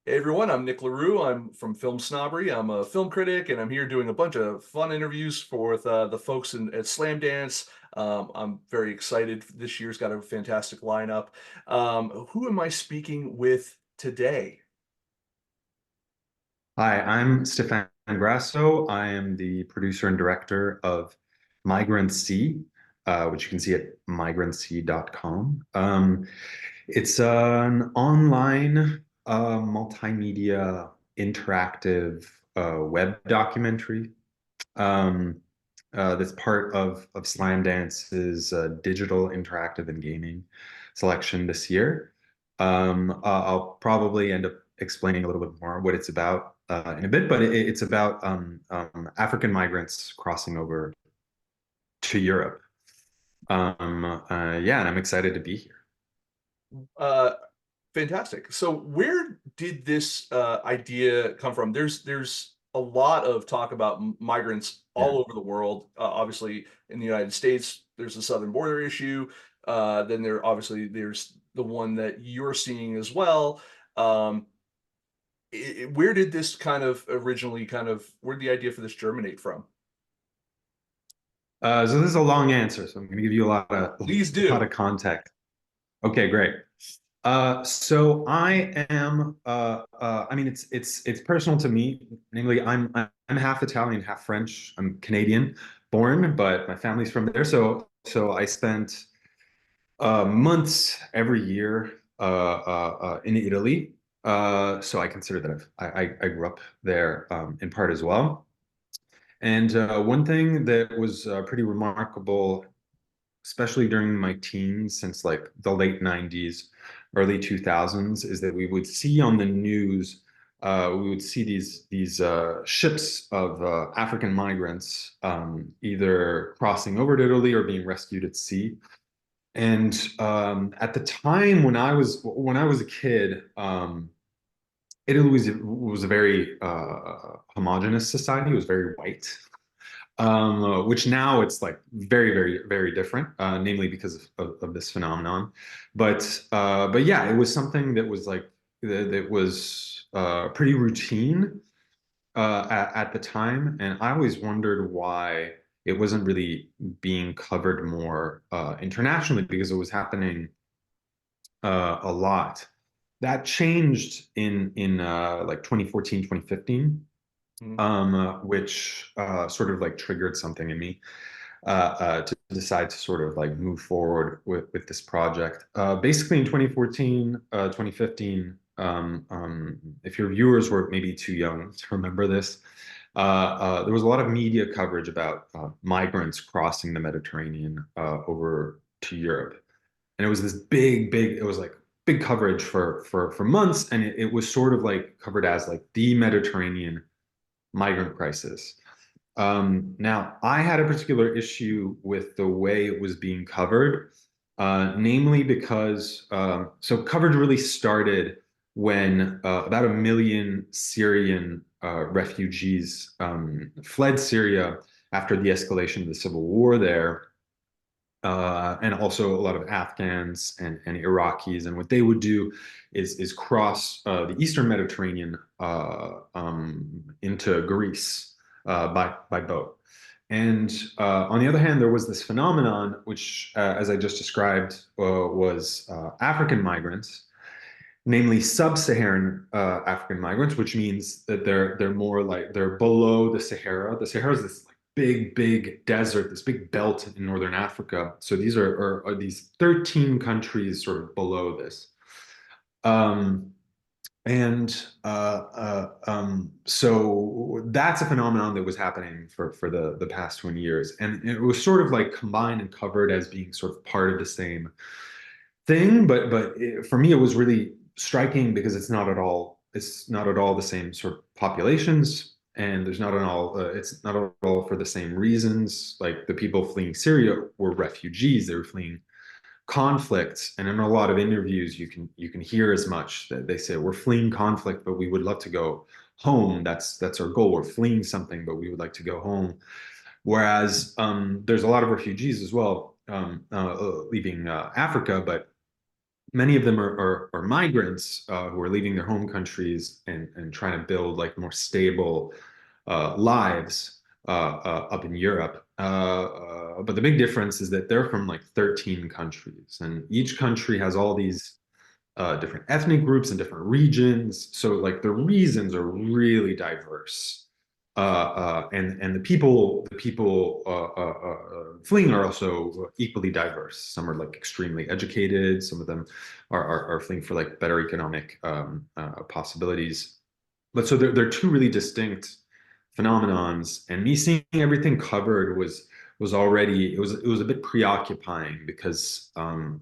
Hey everyone, I'm Nick LaRue. I'm from FilmSnobbery. I'm a film critic, and I'm here doing a bunch of fun interviews for the folks at Slamdance. I'm very excited. This year's got a fantastic lineup. Who am I speaking with today? Hi, I'm Stephane Grasso. I am the producer and director of Migrant Sea, which you can see at migrantsea.com. It's an online multimedia interactive web documentary um, that's part of Slamdance's digital interactive and gaming selection this year. I'll probably end up explaining a little bit more what it's about in a bit, but it's about African migrants crossing over to Europe. Yeah, and I'm excited to be here. Uh, Fantastic. So where did this idea come from? There's a lot of talk about migrants Yeah. all over the world. Obviously, in the United States, there's the southern border issue. Then there's the one that you're seeing as well. Um, where did this kind of originally where did the idea for this germinate from? So this is a long answer, so I'm going to give you Please a lot do. of context. Okay, great. So I am. I mean, it's personal to me. Namely, I'm half Italian, half French. I'm Canadian born, but my family's from there. So I spent months every year in Italy. So I consider that I grew up there in part as well. And one thing that was pretty remarkable, especially during my teens, since like the late 90s, early 2000s, is that we would see on the news, we would see these ships of African migrants either crossing over to Italy or being rescued at sea. And at the time when I was a kid, Italy was a very homogenous society. It was very white, which now it's like very different, namely because of this phenomenon. But yeah, it was something that was like that was pretty routine at the time, and I always wondered why it wasn't really being covered more internationally because it was happening a lot. That changed in like 2014, 2015, Mhm. which sort of like triggered something in me to decide to sort of like move forward with this project. Basically in 2014, 2015, if your viewers were maybe too young to remember this, there was a lot of media coverage about migrants crossing the Mediterranean over to Europe. And it was this it was like big coverage for months, and it was sort of like covered as like the Mediterranean migrant crisis. Now, I had a particular issue with the way it was being covered, namely because so coverage really started when about 1 million Syrian refugees fled Syria after the escalation of the civil war there, and also a lot of Afghans and Iraqis. And what they would do is cross the Eastern Mediterranean into Greece by boat. And on the other hand, there was this phenomenon, which, as I just described, was African migrants, namely sub-Saharan African migrants, which means that they're more like they're below the Sahara. The Sahara is this like big desert, this big belt in northern Africa. So these are these 13 countries sort of below this. Um, and so that's a phenomenon that was happening for the past 20 years. And it was sort of like combined and covered as being sort of part of the same thing, for me it was really striking because it's not at all the same sort of populations, and there's not at all it's not at all for the same reasons. Like the people fleeing Syria were refugees, they were fleeing conflicts, and in a lot of interviews you can hear as much that they say we're fleeing conflict but we would love to go home. That's our goal. We're fleeing something but we would like to go home. Whereas there's a lot of refugees as well leaving Africa, but many of them are migrants who are leaving their home countries and trying to build like more stable lives up in Europe. But the big difference is that they're from like 13 countries, and each country has all these different ethnic groups and different regions. So like the reasons are really diverse. And the people fleeing are also equally diverse. Some are like extremely educated. Some of them are fleeing for like better economic possibilities. But so they're two really distinct phenomenons. And me seeing everything covered was already it was a bit preoccupying because on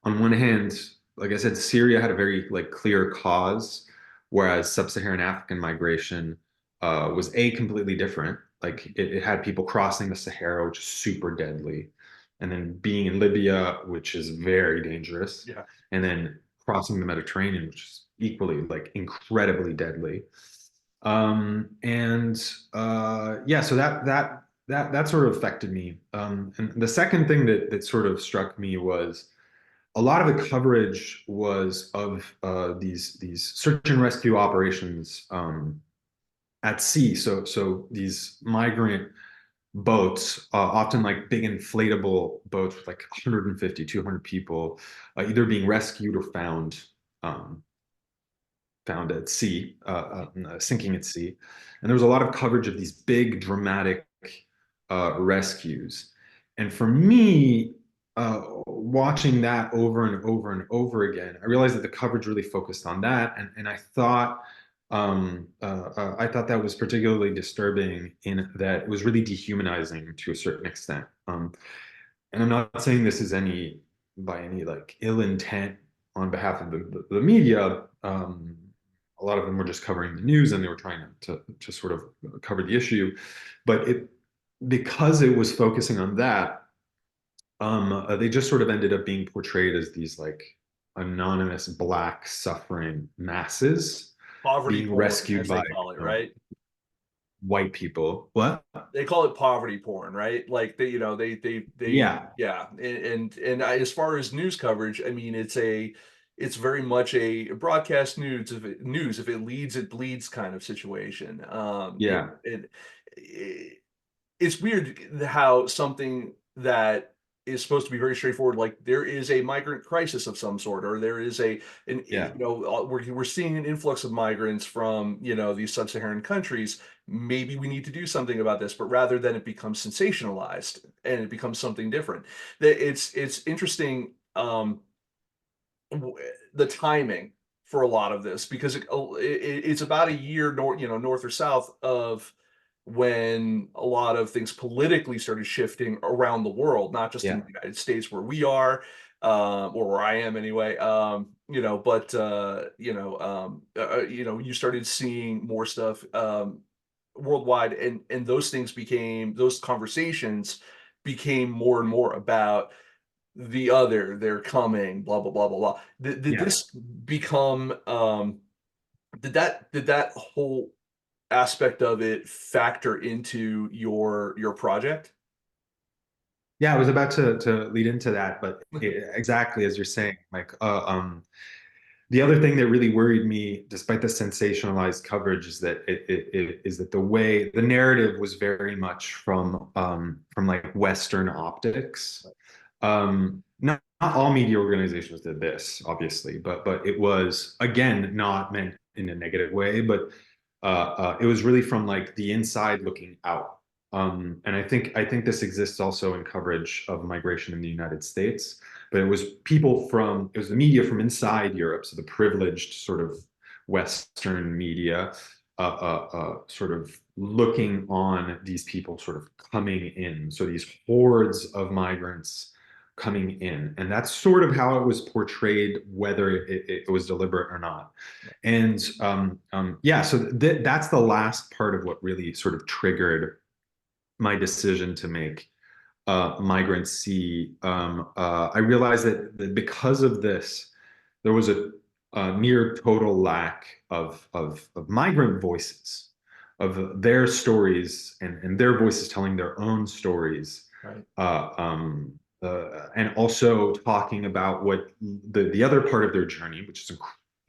one hand, like I said, Syria had a very like clear cause, whereas sub-Saharan African migration was a completely different. Like it had people crossing the Sahara, which is super deadly, and then being in Libya, which is very dangerous, Yeah. and then crossing the Mediterranean, which is equally like incredibly deadly. And yeah, so that sort of affected me. And the second thing that sort of struck me was a lot of the coverage was of these search and rescue operations at sea. So these migrant boats, often like big inflatable boats with like 150, 200 people, either being rescued or um, found at sea, sinking at sea. And there was a lot of coverage of these big dramatic rescues. And for me, watching that over and over and over again, I realized that the coverage really focused on that, and I thought that was particularly disturbing in that it was really dehumanizing to a certain extent. And I'm not saying this is any by any like ill intent on behalf of the media. A lot of them were just covering the news and they were trying to sort of cover the issue, but it because it was focusing on that, they just sort of ended up being portrayed as these like anonymous black suffering masses Poverty being porn, rescued as they by call it, um, right? white people. What? They call it poverty porn, right? Like Yeah, yeah. And as far as news coverage, I mean, it's very much a broadcast news. If it leads, it bleeds kind of situation. yeah, It it's weird how something that is supposed to be very straightforward, like there is a migrant crisis of some sort, or there is yeah, we're seeing an influx of migrants from, these sub-Saharan countries. Maybe we need to do something about this, but rather than it becomes sensationalized and it becomes something different. That it's interesting, w- the timing for a lot of this because it's about a year north or south of when a lot of things politically started shifting around the world, not just in yeah, the United States where we are, or where I am anyway. But you started seeing more stuff worldwide, and those conversations became more and more about they're coming, blah blah blah blah blah. Did yeah. this become did that whole aspect of it factor into your project? Yeah, I was about to lead into that, but exactly as you're saying, like the other thing that really worried me, despite the sensationalized coverage, is that it is that the way the narrative was very much from like Western optics. Not all media organizations did this, obviously, but it was again not meant in a negative way, but it was really from like the inside looking out. And I think this exists also in coverage of migration in the United States, but it was the media from inside Europe, so the privileged sort of Western media, sort of looking on these people sort of coming in. So these hordes of migrants coming in. And that's sort of how it was portrayed, whether it was deliberate or not. And yeah, so that's the last part of what really sort of triggered my decision to make Migrant Sea. I realized that because of this, there was a near total lack of migrant voices, of their stories and their voices telling their own stories Right. uh, um, and also talking about what the other part of their journey, which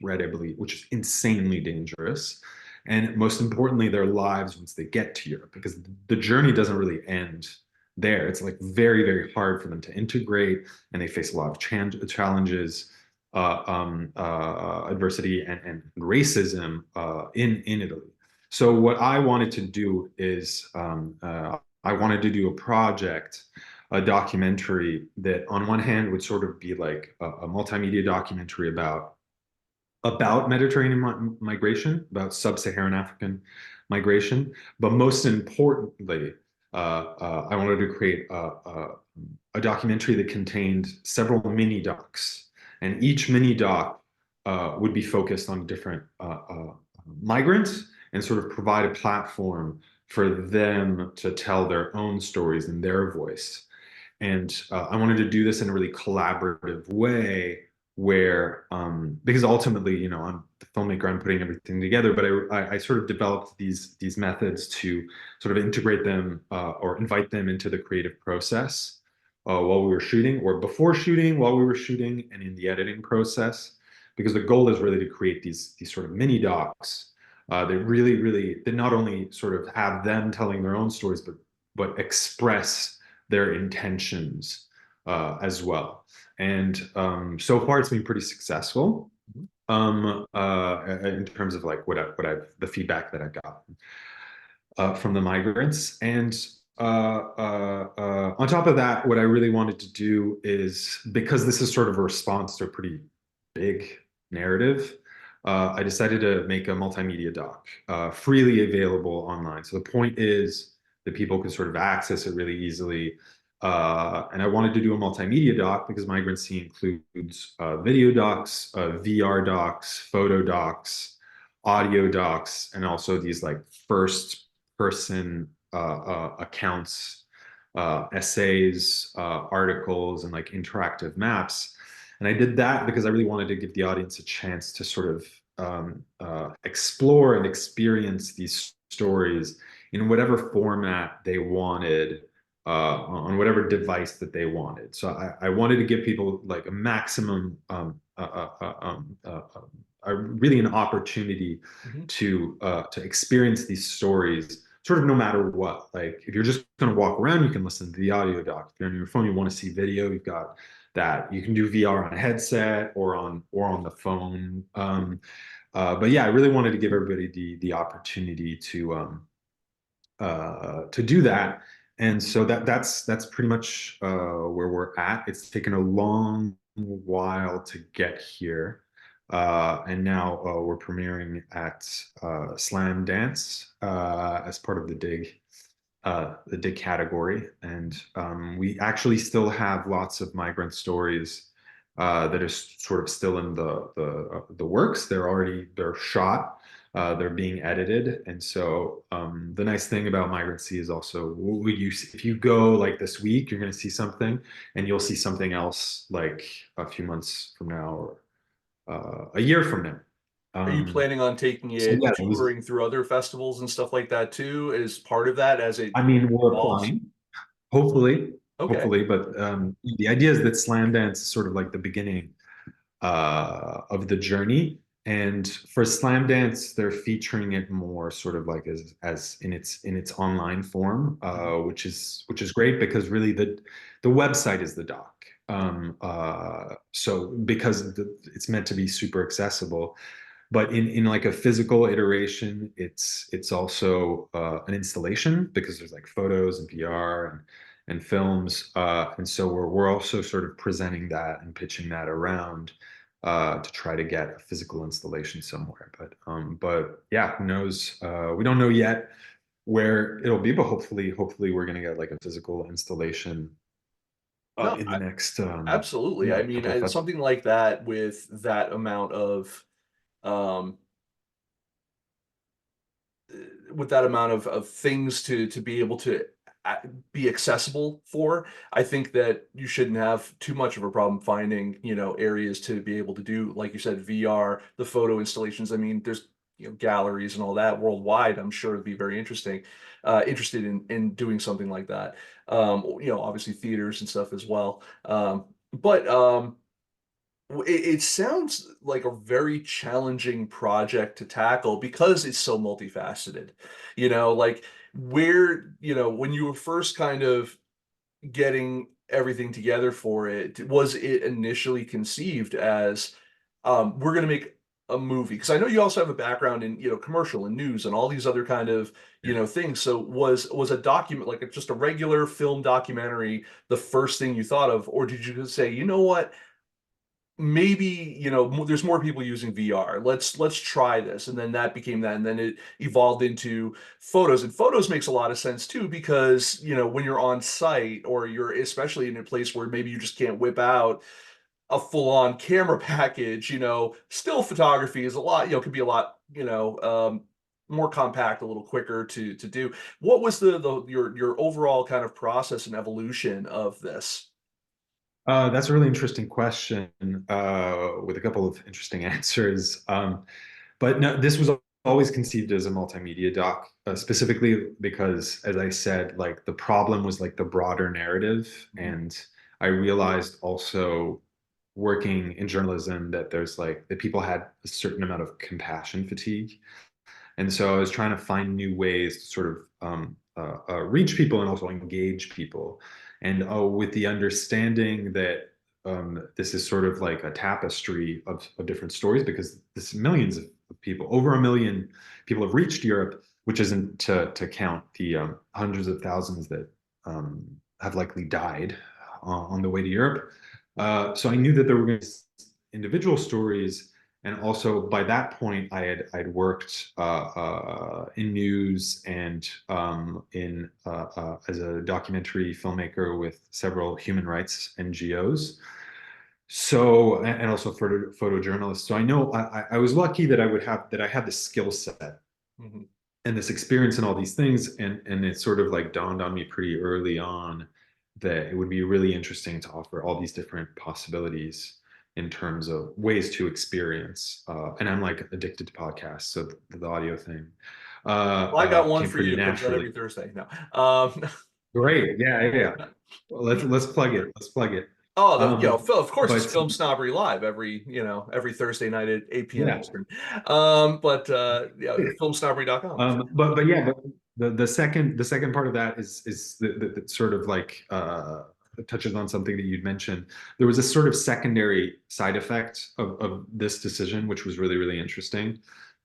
is insanely dangerous, and most importantly, their lives once they get to Europe, because the journey doesn't really end there. It's like very, very hard for them to integrate, and they face a lot of challenges, adversity, and racism in Italy. So what I wanted to do is I wanted to do a project, a documentary that on one hand would sort of be like a multimedia documentary about Mediterranean migration, about sub-Saharan African migration, but most importantly, I wanted to create a documentary that contained several mini docs, and each mini doc would be focused on different migrants and sort of provide a platform for them to tell their own stories in their voice. And I wanted to do this in a really collaborative way where, because ultimately, I'm the filmmaker, I'm putting everything together, but I sort of developed these methods to sort of integrate them or invite them into the creative process while we were shooting, or before shooting, while we were shooting, and in the editing process, because the goal is really to create these sort of mini docs that really that not only sort of have them telling their own stories, but express their intentions as well. And so far, it's been pretty successful in terms of like the feedback that I've gotten from the migrants. And on top of that, what I really wanted to do is, because this is sort of a response to a pretty big narrative, I decided to make a multimedia doc freely available online. So the point is that people can sort of access it really easily. And I wanted to do a multimedia doc because Migrant Sea includes video docs, VR docs, photo docs, audio docs, and also these like first person accounts, essays, articles, and like interactive maps. And I did that because I really wanted to give the audience a chance to sort of explore and experience these stories in whatever format they wanted, on whatever device that they wanted. So I wanted to give people like a maximum, really an opportunity Mhm. to experience these stories, sort of no matter what. Like if you're just going to walk around, you can listen to the audio doc. If you're on your phone, you want to see video, you've got that. You can do VR on a headset or on the phone. But yeah, I really wanted to give everybody the opportunity to do that. And so that's pretty much where we're at. It's taken a long while to get here. And now we're premiering at Slamdance as part of the dig category. And we actually still have lots of migrant stories that are sort of still in the works. They're shot, they're being edited, and so the nice thing about Migrant Sea is also if you go like this week, you're going to see something, and you'll see something else like a few months from now or a year from now. Are you Um, planning on taking so it yeah, touring through other festivals and stuff like that too, as part of that as it I mean, we're evolves? applying. Hopefully, Okay. hopefully, but the idea is that Slamdance is sort of like the beginning of the journey. And for Slamdance, they're featuring it more sort of like as in its online form, Mhm. which is great because really the website is the doc. So because it's meant to be super accessible, but in like a physical iteration, it's also an installation because there's like photos and VR and films, and so we're also sort of presenting that and pitching that around to try to get a physical installation somewhere. But yeah, who knows? We don't know yet where it'll be, but hopefully we're gonna get like a physical installation No, in the next absolutely. I mean, couple of festivals. something like that um, with that amount of things to be able to be accessible for, I think that you shouldn't have too much of a problem finding, areas to be able to do, like you said, VR, the photo installations. I mean, there's galleries and all that worldwide, I'm sure it'd be very interesting, interested in doing something like that. Obviously theaters and stuff as well. But it sounds like a very challenging project to tackle because it's so multifaceted. Like when you were first kind of getting everything together for it, was it initially conceived as, we're going to make a movie? Because I know you also have a background in, commercial and news and all these other kind of, things. So was a document like just a regular film documentary the first thing you thought of, or did you just say, you know what? Maybe there's more people using VR. Let's try this, and then that became that, and then it evolved into photos. And photos makes a lot of sense too, because when you're on site, or you're especially in a place where maybe you just can't whip out a full-on camera package, still photography is a lot, could be a lot, more compact, a little quicker to do. What was your overall kind of process and evolution of this? That's a really interesting question with a couple of interesting answers. But no, this was always conceived as a multimedia doc, specifically because, as I said, like the problem was like the broader narrative. Mhm. And I realized also working in journalism that there's like that people had a certain amount of compassion fatigue. And so I was trying to find new ways to sort of reach people and also engage people. And with the understanding that this is sort of like a tapestry of different stories, because this millions of people, over 1 million people have reached Europe, which isn't to count the hundreds of thousands that have likely died on the way to Europe. So I knew that there were going to be individual stories, and also by that point I'd worked in news and in as a documentary filmmaker with several human rights NGOs. So and also photojournalists. So I know I was lucky that I had the skill set Mhm. and this experience and all these things, and it sort of like dawned on me pretty early on that it would be really interesting to offer all these different possibilities in terms of ways to experience. And I'm like addicted to podcasts, so the audio thing Well, I got one came for pretty you. Comes out naturally. every Thursday. No. Great, yeah, yeah, yeah. Well, let's plug it. Let's plug it. Oh, of course, it's But Film Snobbery Live every Thursday night at 8 p.m. yeah, Eastern. But yeah, filmsnobbery.com. but yeah, but the second part of that is the sort of like touches on something that you'd mentioned. There was a sort of secondary side effect of this decision, which was really really interesting.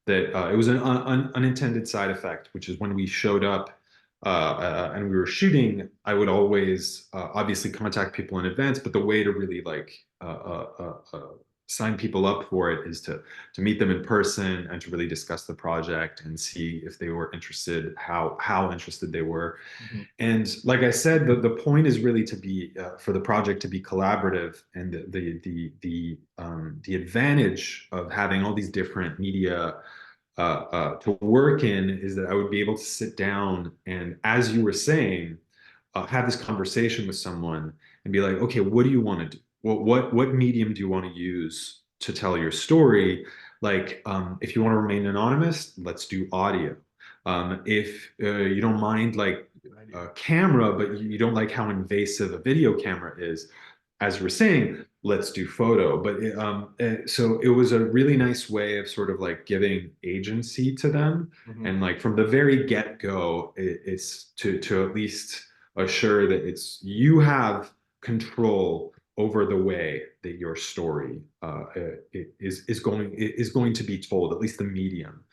That it was an unintended side effect, which is when we showed up and we were shooting, I would always obviously contact people in advance, but the way to really like sign people up for it is to meet them in person and to really discuss the project and see if they were interested, how interested they were. Mhm. And like I said, the point is really to be for the project to be collaborative, and the advantage of having all these different media to work in is that I would be able to sit down and, as you were saying, have this conversation with someone and be like, okay, what do you want to do? What medium do you want to use to tell your story? Like, if you want to remain anonymous, let's do audio. If you don't mind like Good idea. a camera, but you don't like how invasive a video camera is, as we're saying, let's do photo. But so it was a really nice way of sort of like giving agency to them. Mhm. And like from the very get-go, it's to at least assure that it's you have control over the way that your story is going to be told, at least the medium.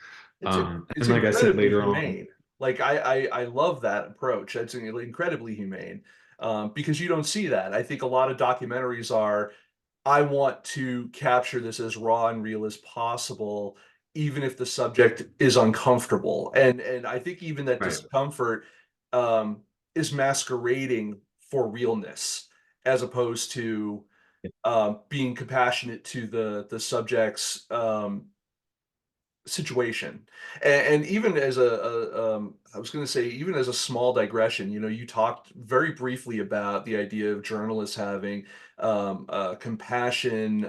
It's And like I said incredibly later on, humane. Like I love that approach. It's incredibly humane, because you don't see that. I think a lot of documentaries are, I want to capture this as raw and real as possible, even if the subject is uncomfortable. And I think even that right. discomfort, um, is masquerading for realness, as opposed to being compassionate to the subject's situation. And even as I was going to say, even as a small digression, you talked very briefly about the idea of journalists having compassion,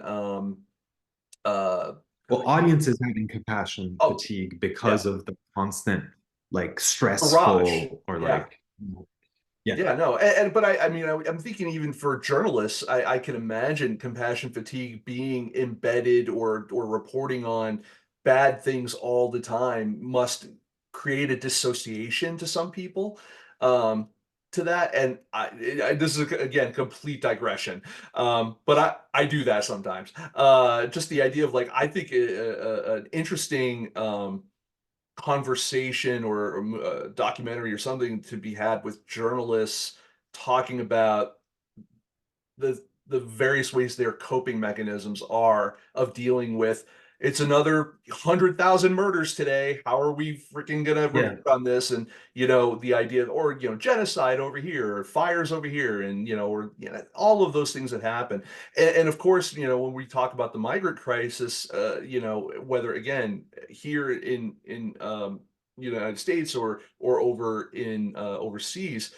uh, Well, audiences having compassion Oh, fatigue yeah, because of the constant, like, barrage. stressful or Yeah. like, yeah, Yeah, no, but I mean, I'm thinking even for journalists, I can imagine compassion fatigue being embedded or reporting on bad things all the time must create a dissociation to some people, um, to that. And this is again complete digression, but I do that sometimes. Just the idea of like I think an interesting conversation or documentary or something to be had with journalists talking about the various ways their coping mechanisms are of dealing with it's another 100,000 murders today. How are we freaking gonna yeah. report on this? And the idea of, or genocide over here, or fires over here, and or all of those things that happen. And of course, when we talk about the migrant crisis, whether again here in United States or over in overseas,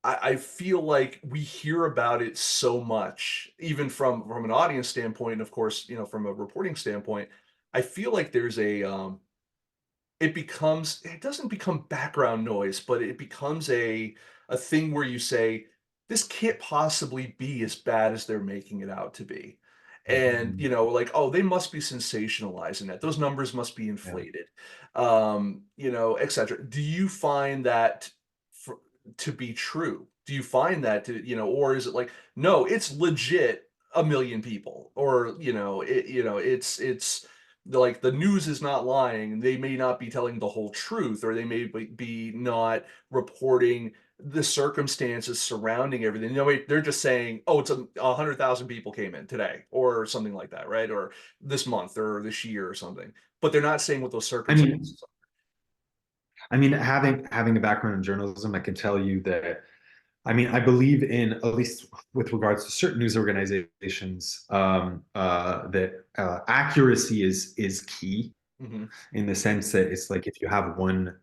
I feel like we hear about it so much, even from an audience standpoint, and of course, from a reporting standpoint. I feel like there's it doesn't become background noise, but it becomes a thing where you say, "This can't possibly be as bad as they're making it out to be." And, Mhm. like, "Oh, they must be sensationalizing that. Those numbers must be Yeah. inflated." Etcetera. Do you find that for to be true? Do you find that or is it like, "No, it's legit 1,000,000 people," or, it's like the news is not lying. They may not be telling the whole truth, or they may be not reporting the circumstances surrounding everything. They're just saying, "Oh, it's 100,000 people came in today," or something like that, right? Or this month, or this year, or something. But they're not saying what those I mean, circumstances are. having a background in journalism, I can tell you that, I mean, I believe in, at least with regards to certain news organizations, that accuracy is key, Hmm. in the sense that it's like if you have one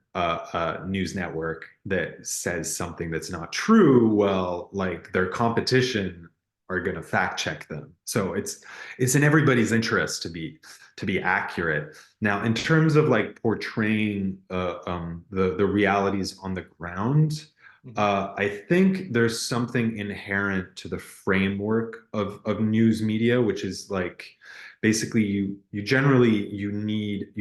news network that says something that's not true, well, like their competition are going to fact check them. So it's in everybody's interest to be accurate. Now, in terms of like portraying the realities on the ground, Hmm. I think there's something inherent to the framework of news media, which is like basically you generally you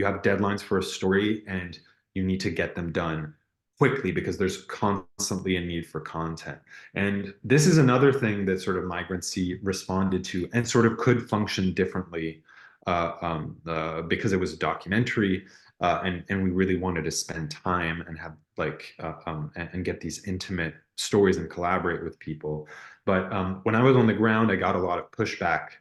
have deadlines for a story, and you need to get them done quickly because there's constantly a need for content. And this is another thing that sort of Migrant Sea responded to and sort of could function differently, because it was a documentary, and we really wanted to spend time and have like and get these intimate stories and collaborate with people. But when I was on the ground, I got a lot of pushback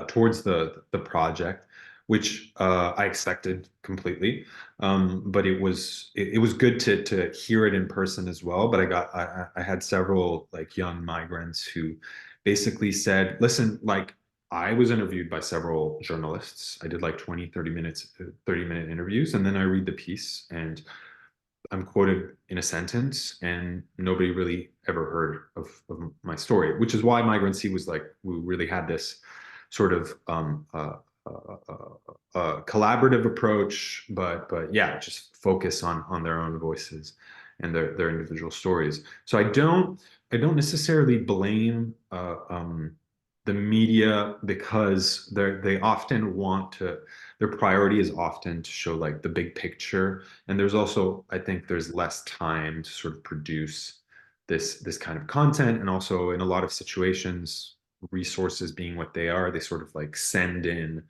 towards the project, which I expected completely. But it was good to hear it in person as well. But I had several like young migrants who basically said, "Listen, like." I was interviewed by several journalists. I did like 20, 30 minutes, 30-minute interviews, and then I read the piece and I'm quoted in a sentence, and nobody really ever heard of my story, which is why Migrant Sea was like, we really had this sort of collaborative approach, but yeah, just focus on their own voices and their individual stories. So I don't necessarily blame the media, because they often want to, their priority is often to show like the big picture, and there's also, I think there's less time to sort of produce this kind of content. And also in a lot of situations, resources being what they are, they sort of like send in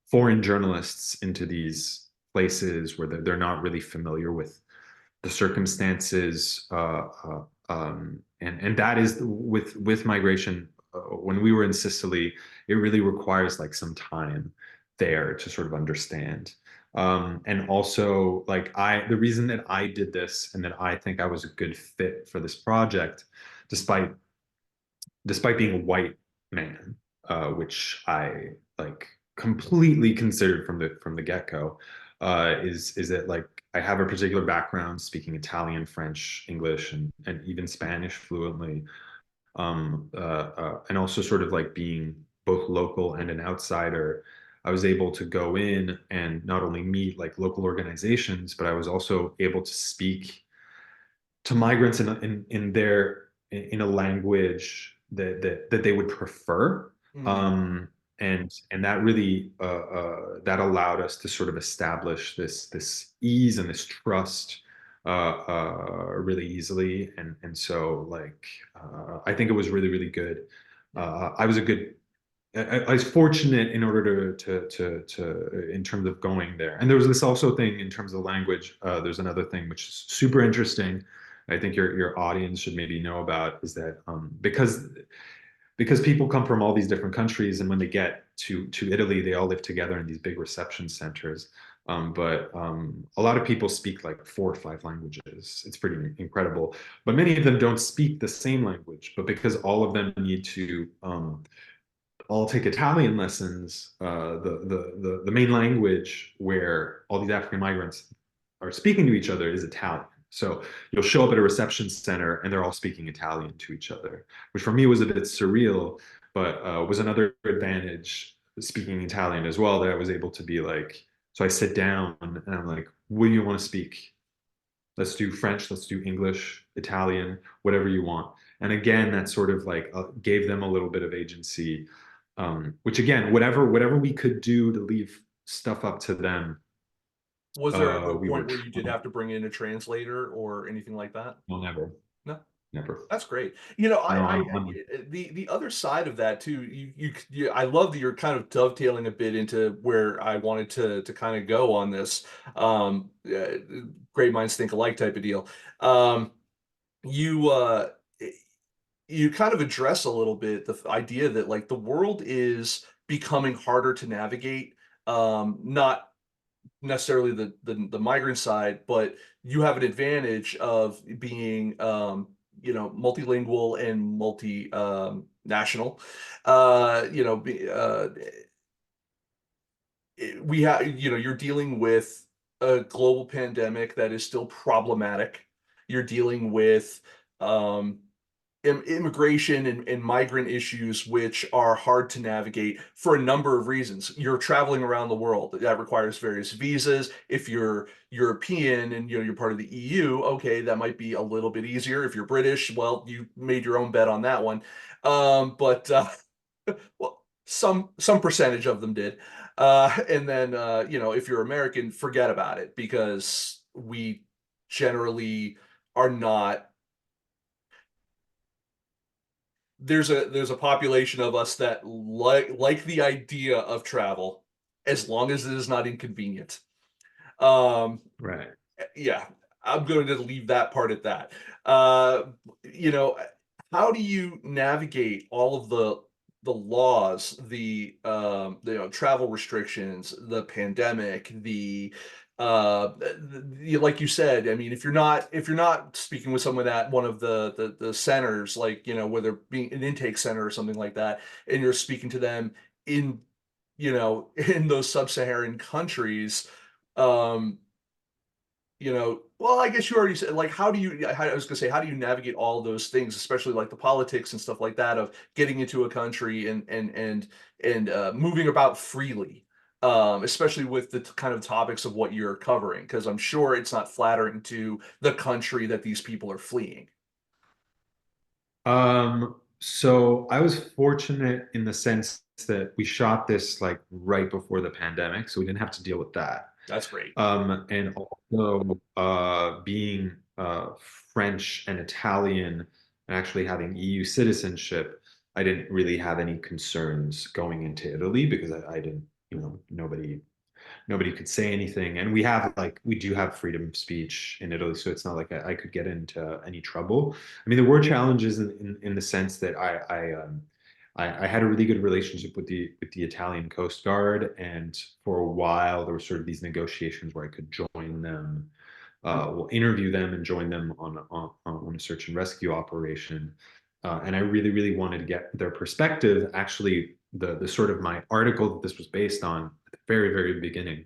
foreign journalists into these places where they're not really familiar with the circumstances, and that is with migration. When we were in Sicily, it really requires like some time there to sort of understand. And also, like the reason that I did this and that I think I was a good fit for this project, despite being a white man, which I like completely considered from the get-go, is that like I have a particular background speaking Italian, French, English, and even Spanish fluently, and also sort of like being both local and an outsider, I was able to go in and not only meet like local organizations, but I was also able to speak to migrants in a language that they would prefer. Mhm. Um, and that really that allowed us to sort of establish this ease and this trust really easily. And so like I think it was really good. Yeah. I was a good I was fortunate in order to in terms of going there. And there was this also thing in terms of language. There's another thing which is super interesting. I think your audience should maybe know about is that because people come from all these different countries, and when they get to Italy, they all live together in these big reception centers. But a lot of people speak like 4 or 5 languages. It's pretty incredible. But many of them don't speak the same language. But because all of them need to all take Italian lessons. The main language where all these African migrants are speaking to each other is Italian. So you'll show up at a reception center and they're all speaking Italian to each other, which for me was a bit surreal, but was another advantage speaking Italian as well, that I was able to be like, so I sit down and I'm like, what do you want to speak? Let's do French, let's do English, Italian, whatever you want. And again, that sort of like gave them a little bit of agency, which again, whatever we could do to leave stuff up to them, Was there ever a we were point where you did trying. have to bring in a translator or anything like that? Well, never, No? never. That's great. You know, No, the other side of that too, I love that you're kind of dovetailing a bit into where I wanted to kind of go on this, uh, great minds think alike type of deal. Um, you, you kind of address a little bit the idea that like the world is becoming harder to navigate, not necessarily the migrant side, but you have an advantage of being multilingual and multi national. You know, we have you're dealing with a global pandemic that is still problematic. You're dealing with um, immigration and migrant issues, which are hard to navigate for a number of reasons. You're traveling around the world. That requires various visas. If you're European and you're part of the EU, okay, that might be a little bit easier. If you're British, well, you made your own bet on that one. But well, some percentage of them did. And then if you're American, forget about it because we generally are not there's a population of us that like the idea of travel as long as it is not inconvenient. Um, right. yeah, I'm going to leave that part at that. Uh, you know, how do you navigate all of the laws, travel restrictions, the pandemic, like you said, I mean, if you're not speaking with someone at one of the centers, like whether being an intake center or something like that, and you're speaking to them in in those sub-Saharan countries, um, well, I guess you already said, like, I was gonna say, how do you navigate all those things, especially like the politics and stuff like that of getting into a country and moving about freely, especially with the kind of topics of what you're covering, because I'm sure it's not flattering to the country that these people are fleeing. So I was fortunate in the sense that we shot this like right before the pandemic, so we didn't have to deal with that. That's great. And also being French and Italian and actually having EU citizenship, I didn't really have any concerns going into Italy because I didn't, nobody could say anything. And we do have freedom of speech in Italy, so it's not like I could get into any trouble. I mean, there were challenges in the sense that I had a really good relationship with the Italian Coast Guard, and for a while there were sort of these negotiations where I could join them, will interview them and join them on a search and rescue operation. And I really wanted to get their perspective. Actually, the sort of my article that this was based on at the very beginning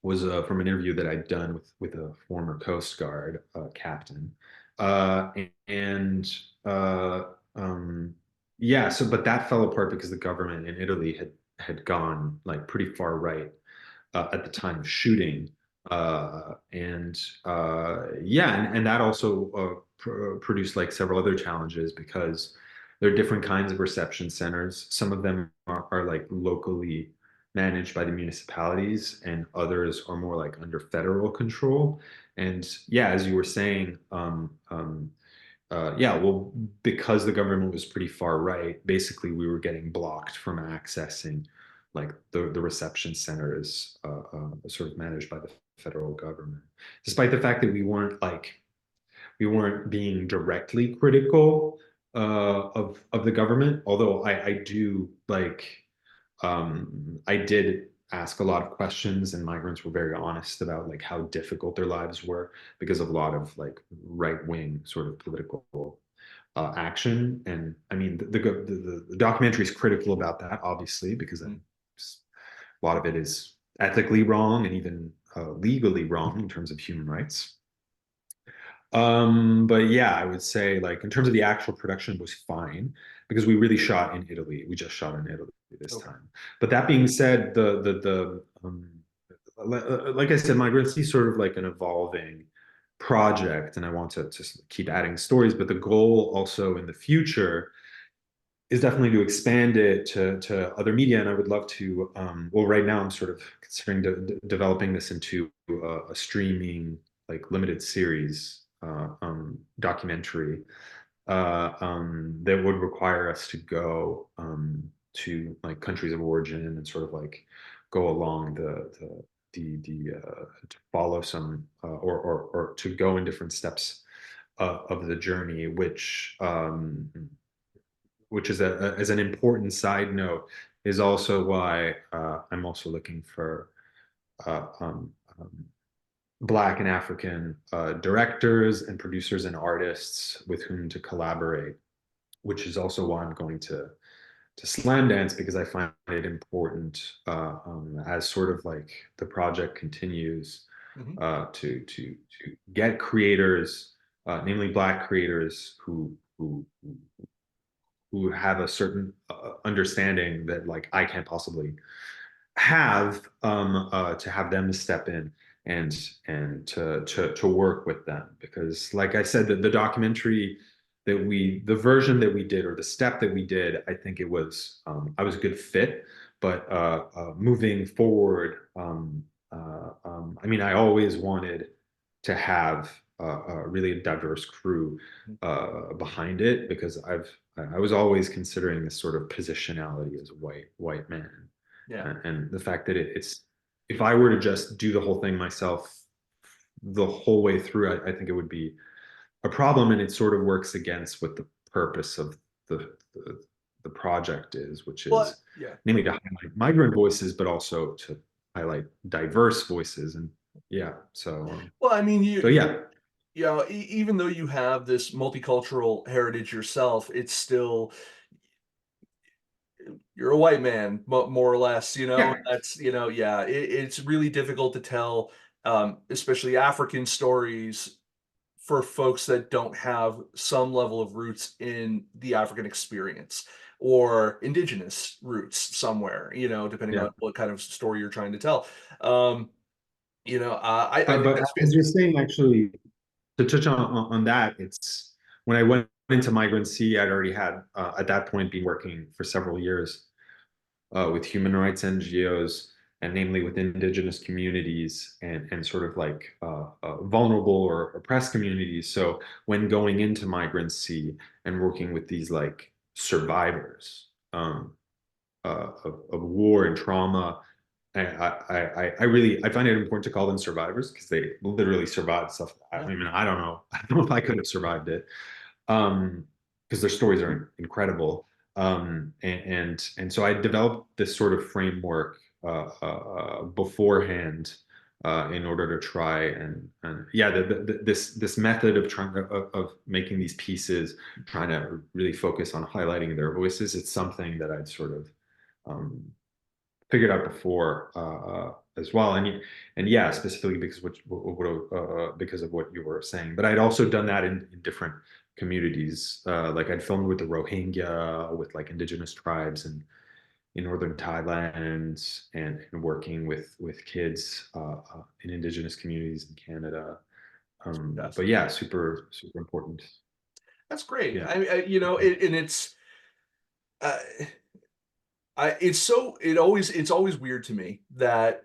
was from an interview that I'd done with a former Coast Guard captain, uh, and uh, um, yeah, so but that fell apart because the government in Italy had gone like pretty far right at the time of shooting. And yeah, and that also produced like several other challenges because there are different kinds of reception centers. Some of them are like locally managed by the municipalities, and others are more like under federal control. And yeah, as you were saying, yeah, well, because the government was pretty far right, basically we were getting blocked from accessing like the reception centers sort of managed by the federal government, despite the fact that we weren't being directly critical of the government. Although I do like I did ask a lot of questions, and migrants were very honest about like how difficult their lives were because of a lot of like right wing sort of political action. And I mean, the documentary is critical about that, obviously, because Mm. a lot of it is ethically wrong and even legally wrong in terms of human rights. But yeah, I would say like in terms of the actual production was fine because we really shot in Italy. We just shot in Italy this Okay. time. But that being said, like I said, Migrant Sea is sort of like an evolving project, and I want to keep adding stories. But the goal also in the future is definitely to expand it to other media, and I would love to. Well, right now I'm sort of considering developing this into a streaming like limited series documentary that would require us to go to like countries of origin and sort of like go along to follow some or to go in different steps of the journey, which is as an important side note is also why I'm also looking for uh, um, um, Black and African directors and producers and artists with whom to collaborate, which is also why I'm going to Slamdance because I find it important as sort of like the project continues Hmm. to get creators, namely Black creators who have a certain understanding that like I can't possibly have to have them to step in and to work with them because like I said the documentary the version that we did or the step that we did I think it was I was a good fit but moving forward I mean I always wanted to have a really diverse crew behind it because I was always considering this sort of positionality as a white man Yeah. and the fact that it's if I were to just do the whole thing myself the whole way through, I think it would be a problem, and it sort of works against what the purpose of the, the project is, which Well, is yeah. namely to highlight migrant voices, but also to highlight diverse voices, and yeah, Well, I mean, so yeah, you know, even though you have this multicultural heritage yourself, it's still you're a white man, more or less, you know. yeah, That's yeah. It's really difficult to tell, especially African stories for folks that don't have some level of roots in the African experience or indigenous roots somewhere, depending yeah. on what kind of story you're trying to tell. Um, I think But that's as you're fantastic. saying, actually, to touch on that, it's when I went into Migrant Sea, I'd already had at that point been working for several years with human rights NGOs and namely with indigenous communities and sort of like vulnerable or oppressed communities. So when going into Migrant Sea and working with these like survivors of war and trauma, I really I find it important to call them survivors because they literally survived stuff. I Yeah. mean, I don't know. I don't know if I could have survived it because their stories are incredible. And so I developed this sort of framework beforehand in order to try and yeah, this method of trying of making these pieces, trying to really focus on highlighting their voices. It's something that I'd sort of um, figured out before as well. And yeah, specifically because because of what you were saying. But I'd also done that in different communities. Like I'd filmed with the Rohingya, with like indigenous tribes in northern Thailand, and working with kids in indigenous communities in Canada. But Fantastic. yeah, super important. That's great. Yeah. You know, and uh, it's always weird to me that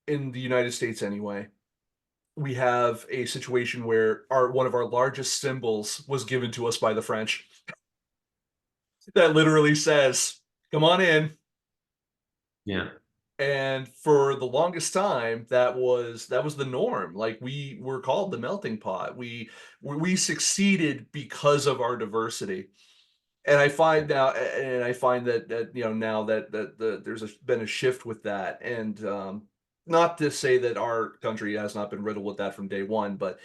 in the United States anyway, we have a situation where one of our largest symbols was given to us by the French that literally says, "Come on in." Yeah. And for the longest time, that was the norm. Like we were called the melting pot. We succeeded because of our diversity. And I find that now that there's been a shift with that, and not to say that our country has not been riddled with that from day one, but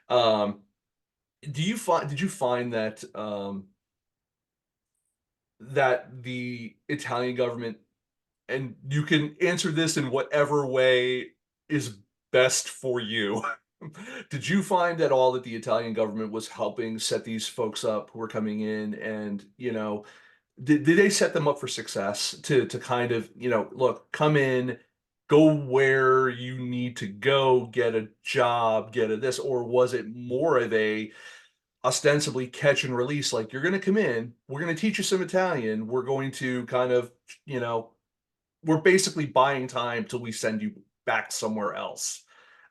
um, did you find that that the Italian government, and you can answer this in whatever way is best for you. Did you find at all that the Italian government was helping set these folks up who were coming in, and did they set them up for success to kind of, look, come in, go where you need to go, get a job, get a this, or was it more of a ostensibly catch and release, like you're going to come in, we're going to teach you some Italian, we're going to kind of, you know, we're basically buying time till we send you back somewhere else.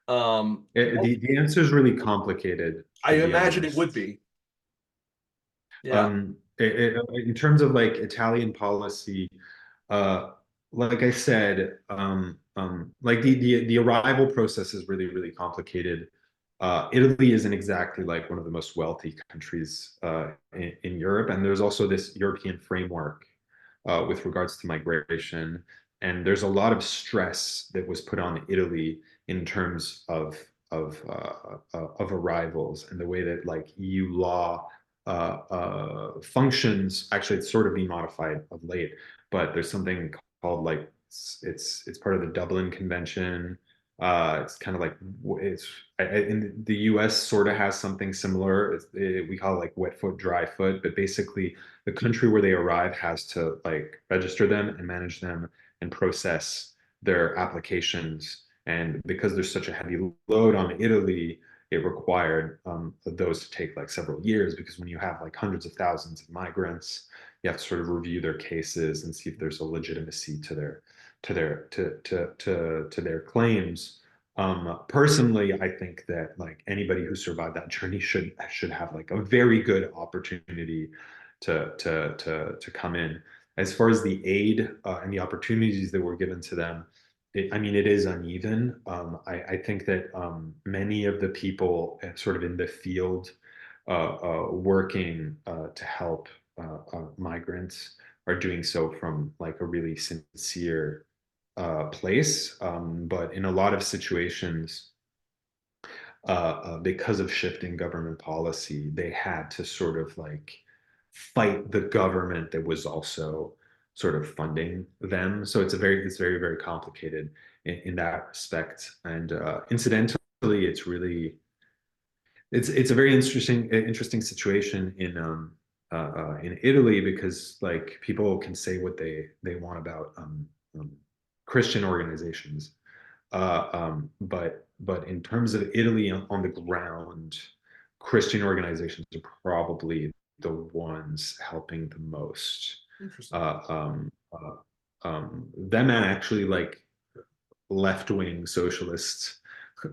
The answer is really complicated, I to be imagine it would honest. be. Yeah. In terms of like Italian policy, uh, like I said, like the arrival process is really complicated. Italy isn't exactly like one of the most wealthy countries in Europe, and there's also this European framework with regards to migration, and there's a lot of stress that was put on Italy in terms of arrivals and the way that like EU law functions. Actually, it's sort of been modified of late, but there's something called like it's part of the Dublin Convention. It's kind of like it's in the U.S. sort of has something similar. We call it like wet foot, dry foot, but basically the country where they arrive has to like register them and manage them and process their applications. And because there's such a heavy load on Italy, it required those to take like several years, because when you have like hundreds of thousands of migrants, you have to sort of review their cases and see if there's a legitimacy to their claims. Personally, I think that like anybody who survived that journey should have like a very good opportunity to come in. As far as the aid and the opportunities that were given to them, I mean, it is uneven. I think that many of the people sort of in the field working to help migrants are doing so from like a really sincere place. But in a lot of situations, because of shifting government policy, they had to sort of like fight the government that was also sort of funding them. So it's very complicated in that respect. And incidentally, it's really it's a very interesting situation in Italy, because like people can say what they want about Christian organizations, but in terms of Italy on the ground, Christian organizations are probably the ones helping the most. Interesting. Uh, them and actually like left-wing socialist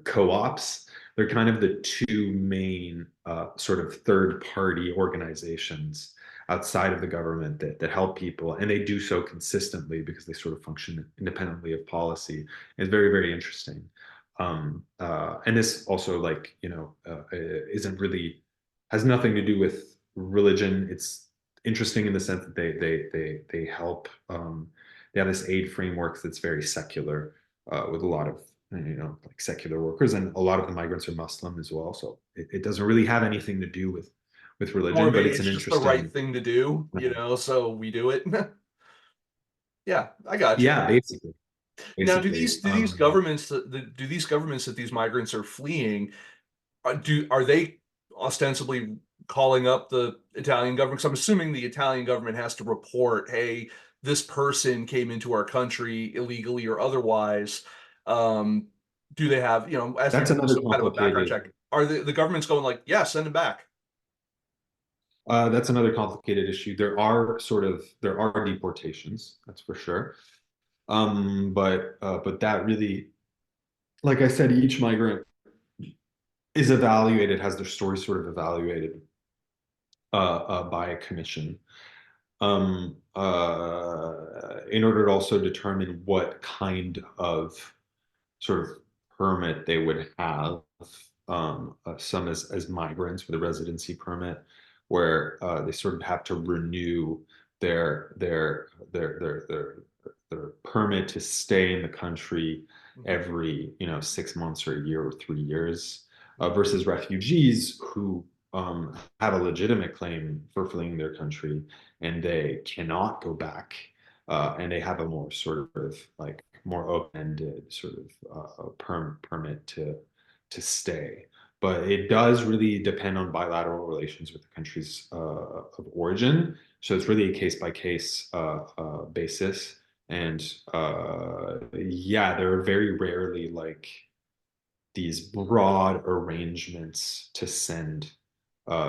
co-ops. They're kind of the two main sort of third-party organizations outside of the government that help people, and they do so consistently because they sort of function independently of policy. It's very interesting. And this also, like, isn't really, has nothing to do with religion. It's interesting in the sense that they help. They have this aid framework that's very secular, with a lot of like secular workers, and a lot of the migrants are Muslim as well. So it doesn't really have anything to do with More religion, of but a, it's it's an just the right interesting. thing to do, so we do it. Yeah, I gotcha. Yeah, Now, do basically. these governments that these migrants are fleeing, are they ostensibly calling up the Italian government? Because I'm assuming the Italian government has to report, hey, this person came into our country illegally or otherwise. Um, do they have, as you That's do another some kind of a background complicated check? Are the governments going like, yeah, send him back? that's another complicated issue. There are deportations, that's for sure. But that really, like I said, each migrant is evaluated, has their story sort of evaluated by a commission, in order to also determine what kind of sort of permit they would have. Some as migrants with a residency permit, where they sort of have to renew their their their their their their permit to stay in the country Mhm. every 6 months or a year or 3 years, versus refugees who have a legitimate claim for fleeing their country and they cannot go back, and they have a more sort of like more open-ended sort of permit to stay. But it does really depend on bilateral relations with the countries of origin. So it's really a case by case basis. And yeah, there are very rarely like these broad arrangements to send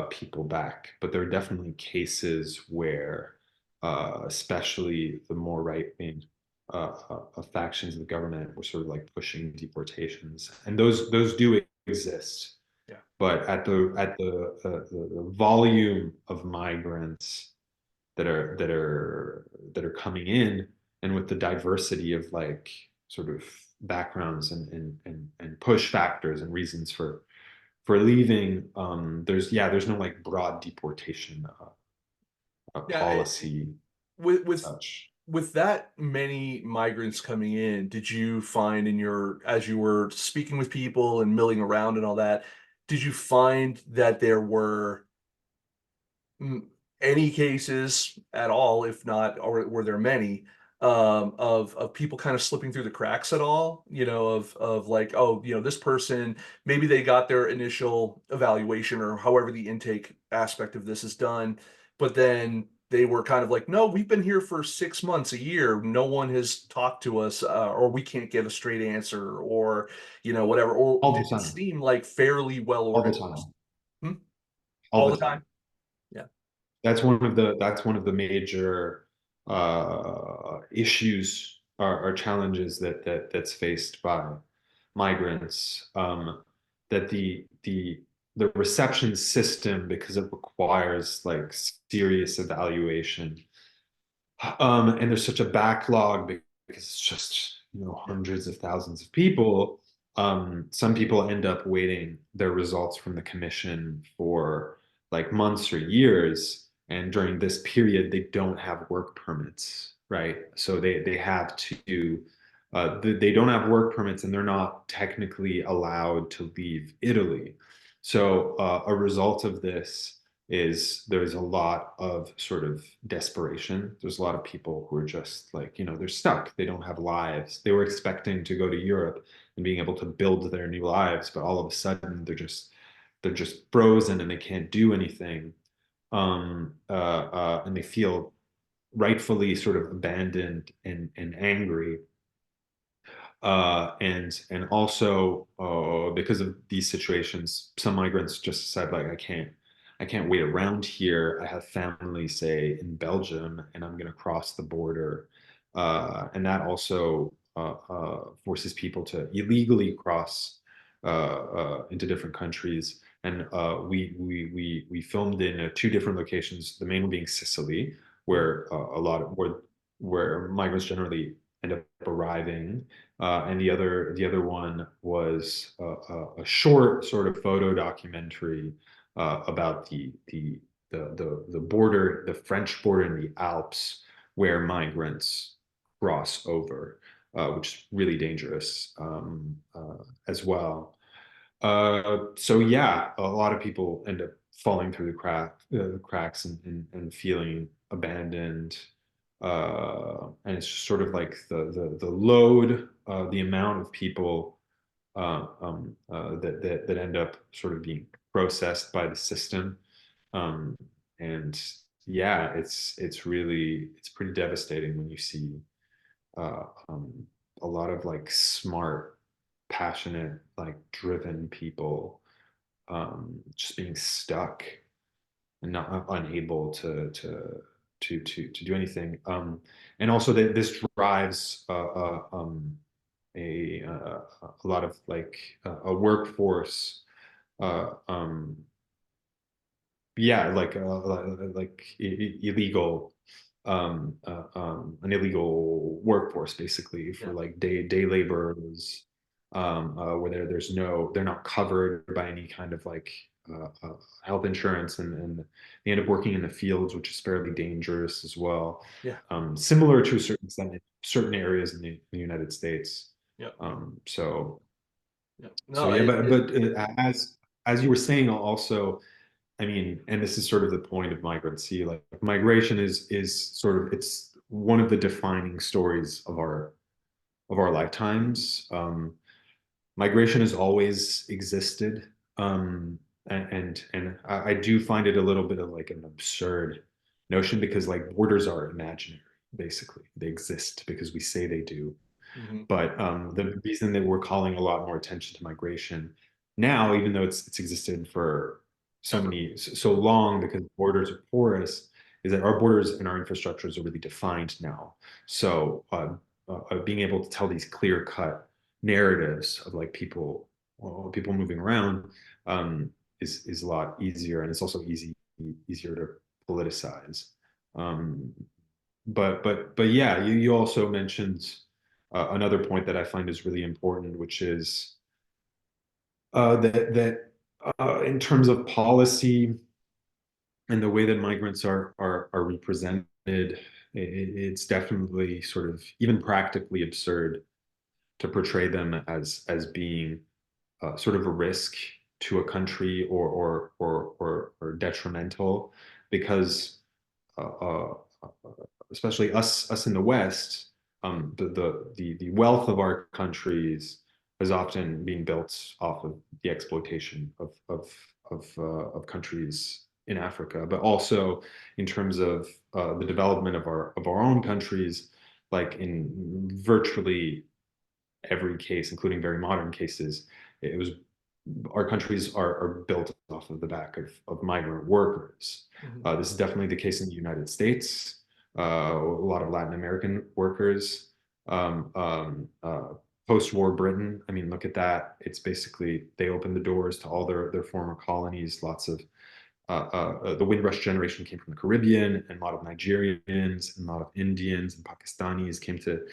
people back. But there are definitely cases where, especially the more right-wing factions of the government, were sort of like pushing deportations, and those do exist. Yeah. But at the volume of migrants that are coming in, and with the diversity of like sort of backgrounds and push factors and reasons for leaving, there's no like broad deportation Yeah. policy With as with such. with that many migrants coming in, did you find in your as you were speaking with people and milling around and all that, did you find that there were mm, any cases at all, if not, or were there many, of people kind of slipping through the cracks at all? Of like, oh, this person, maybe they got their initial evaluation or however the intake aspect of this is done, but then they were kind of like, no, we've been here for 6 months, a year. No one has talked to us, or we can't get a straight answer, or whatever. Or All did the it time, seem like fairly well all the organized? time, Hmm? all All the the time. time? Yeah. That's one of the major issues or challenges that's faced by migrants. That the reception system, because it requires like serious evaluation, and there's such a backlog because it's just Yeah. hundreds of thousands of people. Some people end up waiting their results from the commission for like months or years, and during this period they don't have work permits, right? So they have to they don't have work permits, and they're not technically allowed to leave Italy. So a result of this is there's a lot of sort of desperation. There's a lot of people who are just like, they're stuck. They don't have lives. They were expecting to go to Europe and being able to build their new lives, but all of a sudden they're just frozen and they can't do anything. And they feel rightfully sort of abandoned and angry. And also because of these situations, some migrants just said like, I can't wait around here. I have family, say, in Belgium, and I'm going to cross the border, and that also forces people to illegally cross into different countries. And we filmed in two different locations. The main one being Sicily, Mhm. where a lot of where migrants generally end up arriving, and the other one was a short sort of photo documentary about the border, the French border in the Alps, where migrants cross over, which is really dangerous, as well. So yeah, a lot of people end up falling through the cracks, and feeling abandoned. And it's just sort of like the load, the amount of people that end up sort of being processed by the system. Um, and yeah, it's pretty devastating when you see uh, um, a lot of like smart, passionate, like driven people just being stuck and not unable to do anything. And also that this drives a lot of like a workforce um yeah like illegal an illegal workforce basically for Yeah. like day laborers where they're not covered by any kind of like health insurance, and they end up working in the fields, which is fairly dangerous as well, Yeah. similar to a certain extent in certain areas in the United States. Yeah. So Yeah. so No, yeah, it, it as you were saying also, I mean, and this is sort of the point of Migrant Sea, like migration is sort of it's one of the defining stories of our lifetimes. Migration has always existed. And I do find it a little bit of like an absurd notion because like borders are imaginary, basically. They exist because we say they do. mhm. But the reason that we're calling a lot more attention to migration now, even though it's existed for Ever. so long because borders are porous, is that our borders and our infrastructures are really defined now. So being able to tell these clear cut narratives of like people moving around is a lot easier, and it's also easier to politicize. Um, but yeah, you also mentioned another point that I find is really important, which is that in terms of policy and the way that migrants are represented, it's definitely sort of even practically absurd to portray them as being sort of a risk to a country or detrimental, because uh, uh, especially us in the West, the wealth of our countries has often been built off of the exploitation of countries in Africa, but also in terms of the development of our own countries, like in virtually every case, including very modern cases, it was our countries are built off of the back of migrant workers. Mhm. This is definitely the case in the United States. A lot of Latin American workers, um, um, uh, post-war Britain. I mean, look at that. It's basically they opened the doors to all their former colonies. Lots of the Windrush generation came from the Caribbean, and a lot of Nigerians and a lot of Indians and Pakistanis came to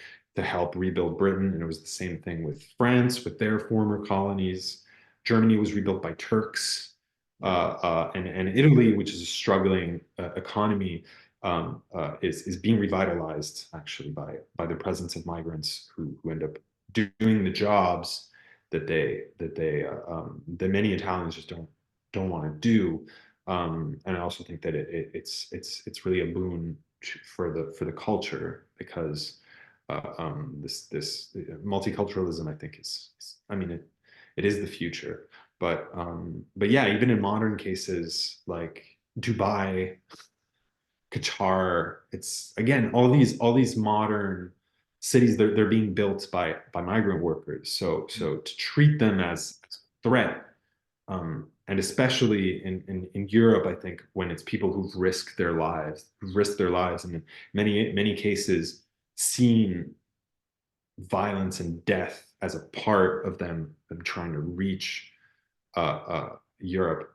help rebuild Britain. And it was the same thing with France, with their former colonies. Germany was rebuilt by Turks, Yeah. and Italy, which is a struggling economy, is being revitalized actually by the presence of migrants who end up doing the jobs that many Italians just don't want to do. And I also think that it's really a boon for the culture, because this multiculturalism, I think, is I mean it is the future. But yeah, even in modern cases like Dubai, Qatar, it's again all these modern cities, they're being built by migrant workers. So to treat them as a threat, and especially in Europe, I think when it's people who've risked their lives, and in many cases seen violence and death as a part of them trying to reach Europe.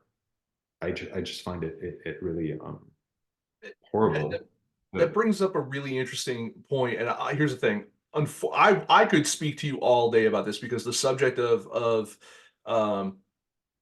I just find it really That, horrible. that But brings up a really interesting point, and here's the thing. I could speak to you all day about this because the subject of um,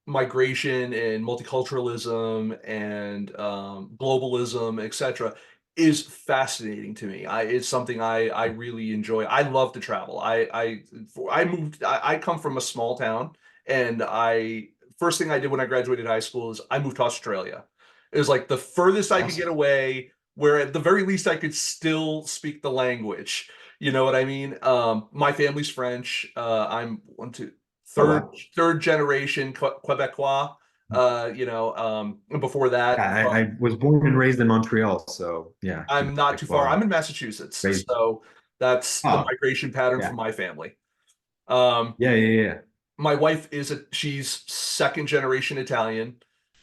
migration and multiculturalism and globalism, etc., is fascinating to me. It's something I really enjoy. I love to travel. I come from a small town, and I first thing I did when I graduated high school is I moved to Australia. It was like the furthest I could awesome. get away, where at the very least I could still speak the language. You know what I mean? My family's French. I'm one, two, Oh third wow. third generation Quebecois. Before that, Yeah, I was born and raised in Montreal, so yeah, I'm not too like far. I'm in Massachusetts, raised. so that's the Oh, migration pattern for yeah, my family. Um, yeah, yeah, yeah. my wife she's second generation Italian.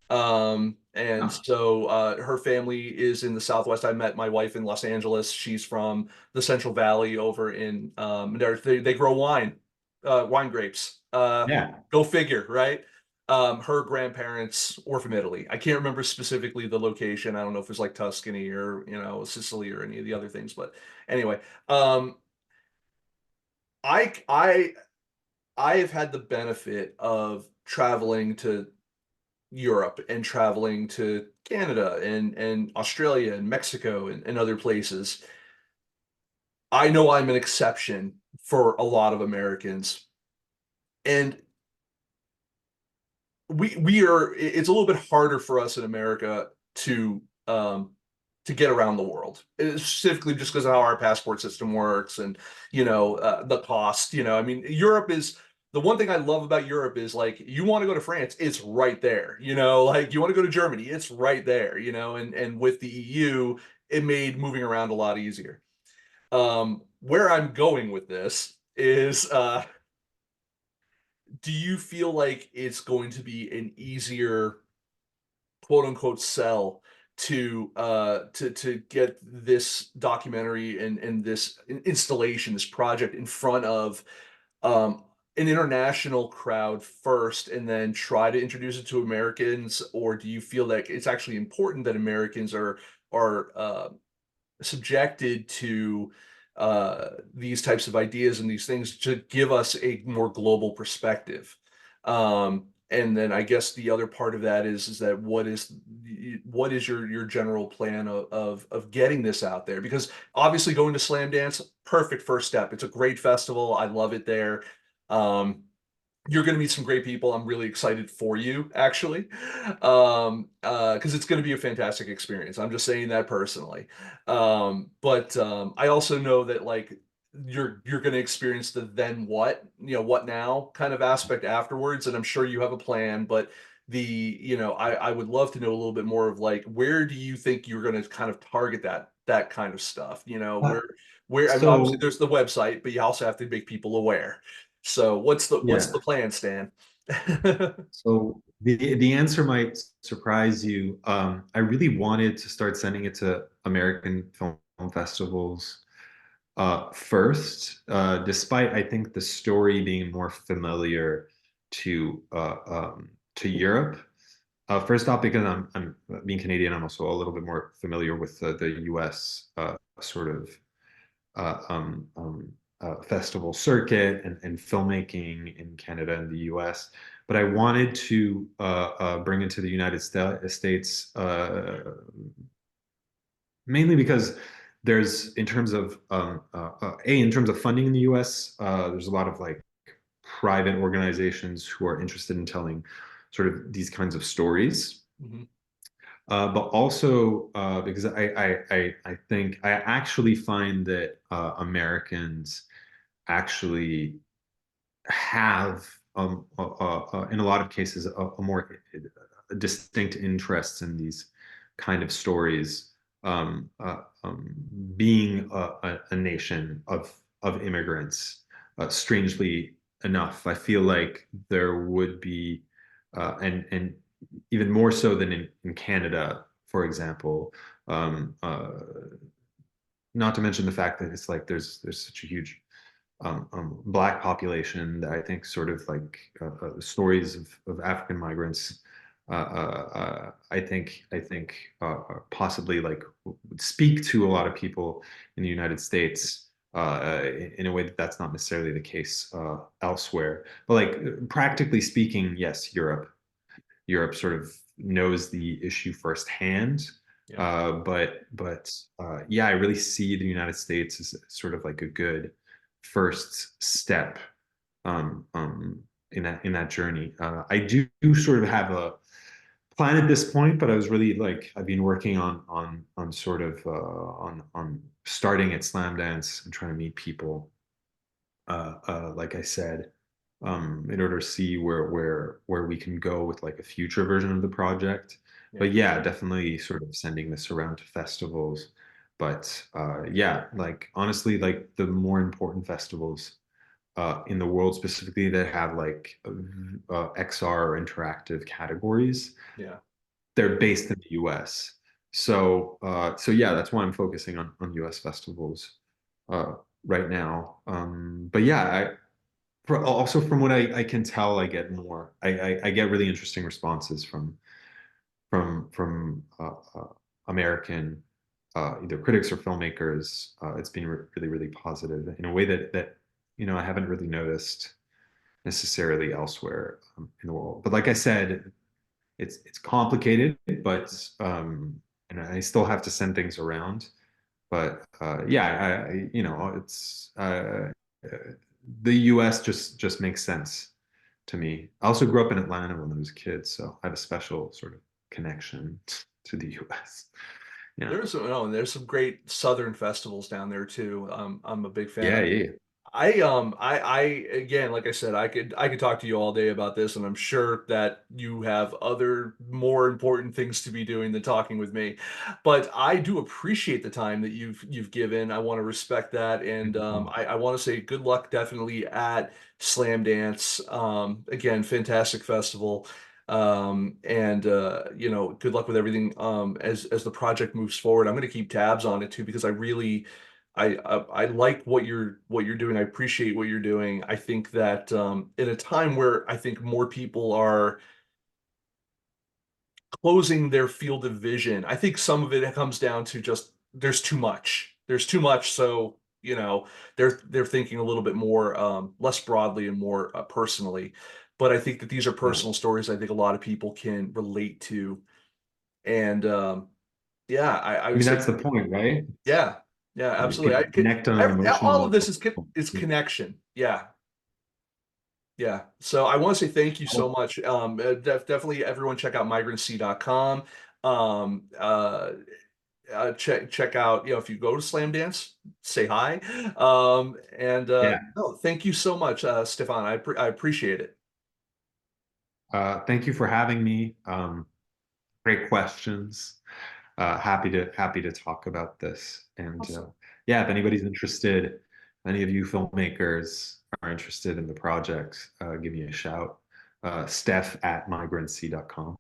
And Oh, so her family is in the Southwest. I met my wife in Los Angeles. She's from the Central Valley over in they grow wine grapes. yeah. Go figure, right? Her grandparents were from Italy. I can't remember specifically the location. I don't know if it's like Tuscany or Sicily or any of the other things, but anyway, um, I I I have had the benefit of traveling to Europe and traveling to Canada and Australia and Mexico and other places. I know I'm an exception for a lot of Americans. And it's a little bit harder for us in America um to get around the world. Specifically just because of how our passport system works and the cost. I mean, Europe is the one thing I love about Europe is like you want to go to France, it's right there. Like you want to go to Germany, it's right there, and with the EU, it made moving around a lot easier. Where I'm going with this is do you feel like it's going to be an easier quote unquote sell to get this documentary and this installation, this project in front of um an international crowd first and then try to introduce it to Americans? Or do you feel like it's actually important that Americans are subjected to these types of ideas and these things to give us a more global perspective? And then I guess the other part of that is that what is your general plan of getting this out there? Because obviously going to Slamdance, perfect first step. It's a great festival. I love it there. Um, you're going to meet some great people. I'm really excited for you, actually, because it's going to be a fantastic experience. I'm just saying that personally. But I also know that like you're going to experience the then what, what now kind of aspect afterwards, and I'm sure you have a plan. But I would love to know a little bit more of like where do you think you're going to kind of target that kind of stuff? Uh, Where I mean, obviously so there's the website, but you also have to make people aware. So what's the yeah, plan, Stan? so the answer might surprise you. I really wanted to start sending it to American film festivals first, despite I think the story being more familiar to to Europe. First off, because I'm being Canadian, I'm also a little bit more familiar with the U.S. Sort of uh, um, um, festival circuit and filmmaking in Canada and the U.S. But I wanted to bring it to the United States mainly because there's in terms of in terms of funding in the U.S. There's a lot of like private organizations who are interested in telling sort of these kinds of stories. Mhm. But also because I think I actually find that Americans actually have in a lot of cases a more distinct interest in these kind of stories, being a nation of immigrants. Strangely enough, I feel like there would be, and even more so than in Canada, for example. Um, uh, Not to mention the fact that it's like there's such a huge Black population that I think sort of like stories of African migrants. Possibly like would speak to a lot of people in the United States in a way that that's not necessarily the case elsewhere. But like practically speaking, yes, Europe sort of knows the issue firsthand. Yeah. Yeah, I really see the United States as sort of like a good first step in that journey. I do sort of have a plan at this point, but I was really like I've been working on sort of on starting at Slam Dance and trying to meet people. Like I said. in order to see where we can go with like a future version of the project. Yeah. But yeah, definitely sort of sending this around to festivals. But yeah, like honestly, like the more important festivals in the world specifically that have like XR or interactive categories, Yeah. they're based in the US. So yeah, that's why I'm focusing on US festivals uh, right now. But yeah, also from what I can tell, I get more. I get really interesting responses from American either critics or filmmakers. It's been really really positive in a way that I haven't really noticed necessarily elsewhere in the world. But like I said, it's complicated, but and I still have to send things around. But yeah, it's the U.S. just makes sense to me. I also grew up in Atlanta when I was a kid, so I have a special sort of connection to the U.S. Yeah, There's some great Southern festivals down there too. I'm a big fan yeah, of. yeah. I again, like I said, I could talk to you all day about this, and I'm sure that you have other more important things to be doing than talking with me. But I do appreciate the time that you've given. I want to respect that, and Mhm. I want to say good luck definitely at Slam Dance. Again, fantastic festival. And good luck with everything as the project moves forward. I'm going to keep tabs on it too because I like what you're doing. I appreciate what you're doing. I think that in a time where I think more people are closing their field of vision, I think some of it comes down to just there's too much. There's too much, so they're thinking a little bit more less broadly and more personally. But I think that these are Yeah. personal stories I think a lot of people can relate to. And yeah, I I would mean, say that's the point, right? yeah, yeah, You absolutely. can connect on an emotional All of this level. is connection. Yeah, yeah. So I want to say thank you so much. Definitely everyone check out migrantsea.com. Um, uh, check out, if you go to Slam Dance, say hi. And Yeah. no, thank you so much, Stefan. I appreciate it. Thank you for having me. Great questions. Happy to talk about this. And Awesome. yeah, if anybody's interested, if any of you filmmakers are interested in the project, give me a shout. Steph at migrantsea.com.